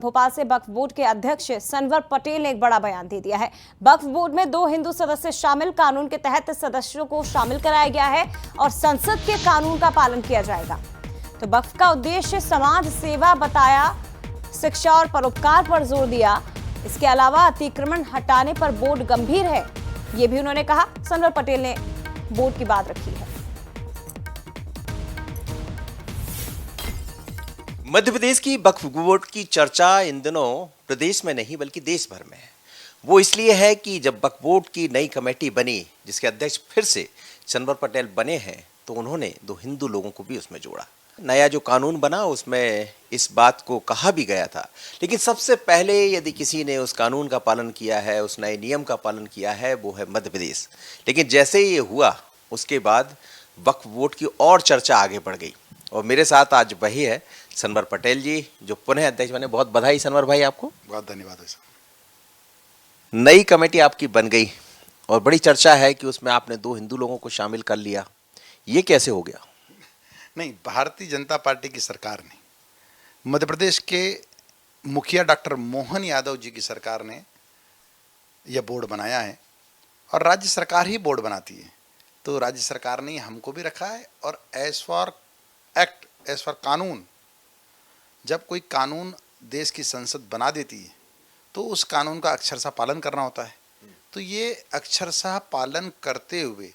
भोपाल से वक्फ बोर्ड के अध्यक्ष सनवर पटेल ने एक बड़ा बयान दे दिया है। वक्फ बोर्ड में 2 हिंदू सदस्य शामिल, कानून के तहत सदस्यों को शामिल कराया गया है और संसद के कानून का पालन किया जाएगा। तो वक्फ का उद्देश्य समाज सेवा बताया, शिक्षा और परोपकार पर जोर दिया। इसके अलावा अतिक्रमण हटाने पर बोर्ड गंभीर है, ये भी उन्होंने कहा। सनवर पटेल ने बोर्ड की बात रखी है। मध्य प्रदेश की वक्फ बोर्ड की चर्चा इन दिनों प्रदेश में नहीं बल्कि देश भर में है। वो इसलिए है कि जब वक्फ बोर्ड की नई कमेटी बनी, जिसके अध्यक्ष फिर से सनवर पटेल बने हैं, तो उन्होंने 2 हिंदू लोगों को भी उसमें जोड़ा। नया जो कानून बना उसमें इस बात को कहा भी गया था, लेकिन सबसे पहले यदि किसी ने उस कानून का पालन किया है, उस नए नियम का पालन किया है, वो है मध्य प्रदेश। लेकिन जैसे ही ये हुआ, उसके बाद वक्फ बोर्ड की और चर्चा आगे बढ़ गई और मेरे साथ आज वही है सनवर पटेल जी, जो पुनः अध्यक्ष बने। बहुत बधाई सनवर भाई, आपको बहुत धन्यवाद है सर। नई कमेटी आपकी बन गई और बड़ी चर्चा है कि उसमें आपने 2 हिंदू लोगों को शामिल कर लिया। ये कैसे हो गया? नहीं, भारतीय जनता पार्टी की सरकार ने, मध्य प्रदेश के मुखिया डॉक्टर मोहन यादव जी की सरकार ने यह बोर्ड बनाया है और राज्य सरकार ही बोर्ड बनाती है। तो राज्य सरकार ने हमको भी रखा है और as per act, as per कानून, जब कोई कानून देश की संसद बना देती है तो उस कानून का अक्षरशः पालन करना होता है। तो ये अक्षरशः पालन करते हुए,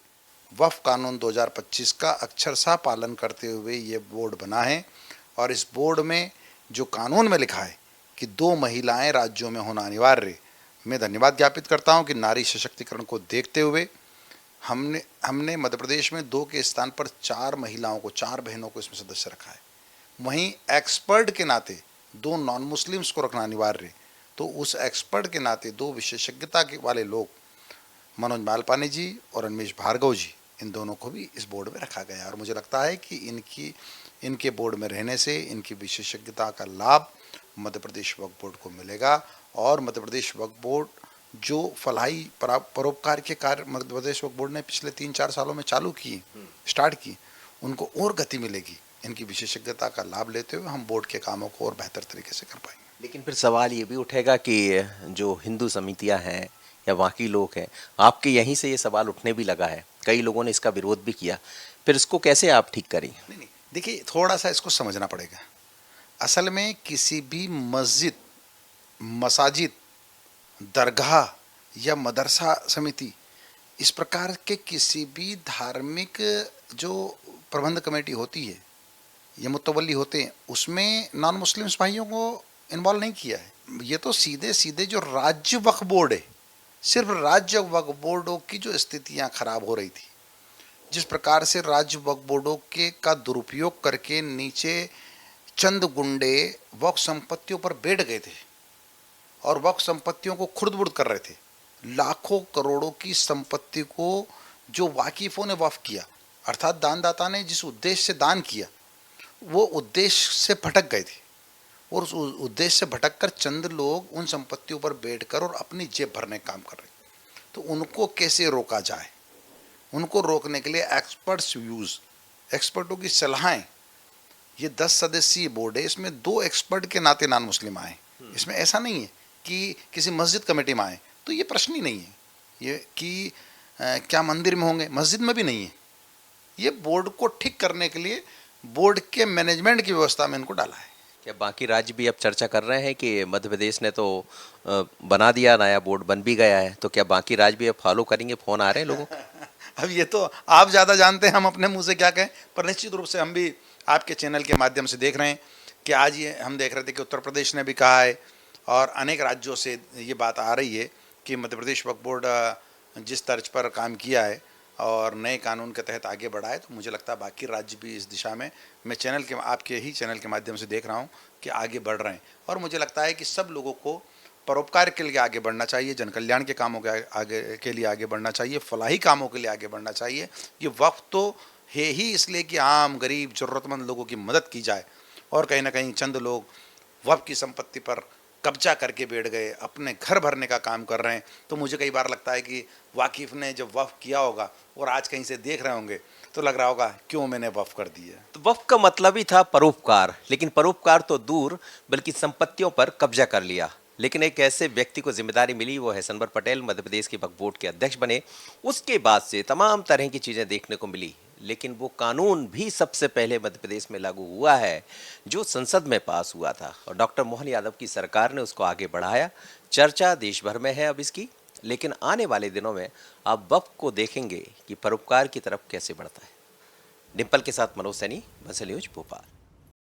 वक्फ कानून 2025 का अक्षरशः पालन करते हुए ये बोर्ड बना है। और इस बोर्ड में जो कानून में लिखा है कि 2 महिलाएं राज्यों में होना अनिवार्य, मैं धन्यवाद ज्ञापित करता हूं कि नारी सशक्तिकरण को देखते हुए हमने मध्य प्रदेश में 2 के स्थान पर 4 महिलाओं को, 4 बहनों को इसमें सदस्य रखा है। वहीं एक्सपर्ट के नाते 2 नॉन मुस्लिम्स को रखना अनिवार्य, तो उस एक्सपर्ट के नाते 2 विशेषज्ञता के वाले लोग, मनोज मालपानी जी और अनमेश भार्गव जी, इन दोनों को भी इस बोर्ड में रखा गया है। और मुझे लगता है कि इनके बोर्ड में रहने से इनकी विशेषज्ञता का लाभ मध्य प्रदेश वक्फ बोर्ड को मिलेगा। और मध्य प्रदेश वक्फ बोर्ड जो फलाही परोपकार के कार्य मध्य प्रदेश वक्फ बोर्ड ने पिछले 3-4 सालों में चालू किए, स्टार्ट किए, उनको और गति मिलेगी। इनकी विशेषज्ञता का लाभ लेते हुए हम बोर्ड के कामों को और बेहतर तरीके से कर पाएंगे। लेकिन फिर सवाल ये भी उठेगा कि जो हिंदू समितियां हैं या बाकी लोग हैं, आपके यहीं से ये सवाल उठने भी लगा है, कई लोगों ने इसका विरोध भी किया, फिर इसको कैसे आप ठीक करेंगे? नहीं, देखिए, थोड़ा सा इसको समझना पड़ेगा। असल में किसी भी मस्जिद, मसाजिद, दरगाह या मदरसा समिति, इस प्रकार के किसी भी धार्मिक जो प्रबंध कमेटी होती है या मुतवल्ली होते हैं, उसमें नॉन मुस्लिम्स भाइयों को इन्वॉल्व नहीं किया है। ये तो सीधे सीधे जो राज्य वक्फ बोर्ड है, सिर्फ राज्य वक्फ बोर्डों की जो स्थितियां खराब हो रही थी, जिस प्रकार से राज्य वक्फ बोर्डों के का दुरुपयोग करके नीचे चंद गुंडे वक्फ संपत्तियों पर बैठ गए थे और वक्फ संपत्तियों को खुर्द-बुर्द कर रहे थे। लाखों करोड़ों की संपत्ति को जो वाकिफों ने वक्फ किया, अर्थात दानदाता ने जिस उद्देश्य से दान किया, वो उद्देश्य से भटक गए थे और उस उद्देश्य से भटककर चंद लोग उन संपत्तियों पर बैठकर और अपनी जेब भरने का काम कर रहे। तो उनको कैसे रोका जाए? उनको रोकने के लिए एक्सपर्ट्स व्यूज, एक्सपर्टों की सलाहें, ये 10 सदस्यीय बोर्ड है, इसमें 2 एक्सपर्ट के नाते नॉन मुस्लिम आए। इसमें ऐसा नहीं है कि किसी मस्जिद कमेटी में आए, तो ये प्रश्न ही नहीं है ये कि क्या मंदिर में होंगे, मस्जिद में भी नहीं है। ये बोर्ड को ठीक करने के लिए बोर्ड के मैनेजमेंट की व्यवस्था में इनको डाला है। क्या बाकी राज्य भी अब चर्चा कर रहे हैं कि मध्य प्रदेश ने तो बना दिया, नया बोर्ड बन भी गया है, तो क्या बाकी राज्य भी अब फॉलो करेंगे? फोन आ रहे हैं लोगों? अब ये तो आप ज़्यादा जानते हैं, हम अपने मुंह से क्या कहें, पर निश्चित रूप से हम भी आपके चैनल के माध्यम से देख रहे हैं कि आज ये हम देख रहे थे कि उत्तर प्रदेश ने भी कहा है और अनेक राज्यों से ये बात आ रही है कि मध्य प्रदेश वक्फ बोर्ड जिस तर्ज पर काम किया है और नए कानून के तहत आगे बढ़ा है, तो मुझे लगता है बाकी राज्य भी इस दिशा में, मैं आपके ही चैनल के माध्यम से देख रहा हूँ कि आगे बढ़ रहे हैं। और मुझे लगता है कि सब लोगों को परोपकार के लिए आगे बढ़ना चाहिए, जन कल्याण के कामों के लिए आगे बढ़ना चाहिए, फलाही कामों के लिए आगे बढ़ना चाहिए। ये वक्त तो है ही इसलिए कि आम गरीब ज़रूरतमंद लोगों की मदद की जाए, और कहीं ना कहीं चंद लोग वक्फ की संपत्ति पर कब्जा करके बैठ गए, अपने घर भरने का काम कर रहे हैं। तो मुझे कई बार लगता है कि वाकिफ़ ने जब वक्फ किया होगा और आज कहीं से देख रहे होंगे तो लग रहा होगा क्यों मैंने वक्फ कर दिया। तो वक्फ का मतलब ही था परोपकार, लेकिन परोपकार तो दूर बल्कि संपत्तियों पर कब्जा कर लिया। लेकिन एक ऐसे व्यक्ति को जिम्मेदारी मिली, वो है सनवर पटेल, मध्य प्रदेश के वक्फ बोर्ड के अध्यक्ष बने। उसके बाद से तमाम तरह की चीजें देखने को मिली, लेकिन वो कानून भी सबसे पहले मध्य प्रदेश में लागू हुआ है जो संसद में पास हुआ था, और डॉक्टर मोहन यादव की सरकार ने उसको आगे बढ़ाया। चर्चा देश भर में है अब इसकी, लेकिन आने वाले दिनों में आप वक्फ को देखेंगे कि परोपकार की तरफ कैसे बढ़ता है। डिम्पल के साथ मनोज सैनी, बंसल न्यूज, भोपाल।